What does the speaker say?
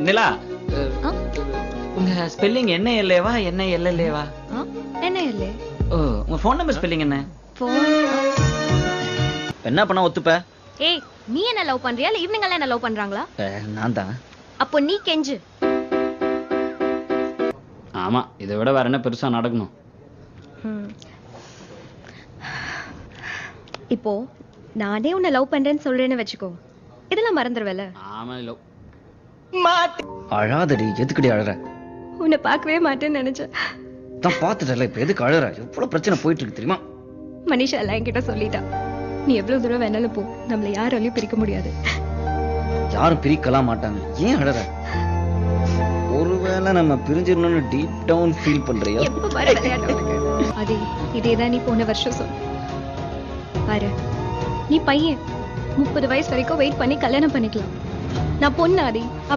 நிலா ஆ? உங்க ஸ்பெல்லிங் என்ன எல்லேவா என்ன எல்லேவா? என்ன இல்லே? ஓ உங்க ஃபோன் நம்பர் ஸ்பெல்லிங் என்ன? ஃபோன். என்ன பண்ணா ஒத்துப்ப? ஏய், நீ என்ன லவ் பண்றியா இல்ல ஈவினிங் எல்லாம் என்ன லவ் பண்றாங்களா? நான் தான். அப்போ நீ கெஞ்சு. ஆமா, இதை விட வேற என்ன பெருசா நடக்கணும்? இப்போ நானே உன்னை லவ் பண்றேன்னு சொல்றேன்னு வச்சுக்கோ, இதெல்லாம் மறந்துடுவல. ஆமா லவ். அழாதடி, எதுக்குடி அழற? உன்னை பார்க்கவே மாட்டேன்னு நினைச்சேன். நான் பார்த்துட்டல, இப்ப எதுக்கு அழற? எவ்வளவு பிரச்சனை போயிட்டு இருக்கு தெரியுமா? மனிஷா எல்லாம் என்கிட்ட சொல்லிட்டா, நீ எவ்வளவு தூரம் வேணாலும் போ, நம்மள யாராலையும் பிரிக்க முடியாது. யாரும் பிரிக்கலாம் மாட்டாங்க. ஏன் அழற? ஒருவேளை நம்ம பிரிஞ்சிடணும்னு டீப் டவுன் ஃபீல் பண்றியா? எப்ப பாரு விளையாட்டு உனக்கு. அதே இதேதான் நீ போன வருஷம் சொன்ன. பாரு, நீ பையன், 30 வயசு வரைக்கும் வெயிட் பண்ணி கல்யாணம் பண்ணிக்கலாம். நான் பொண்ணு ஆதி.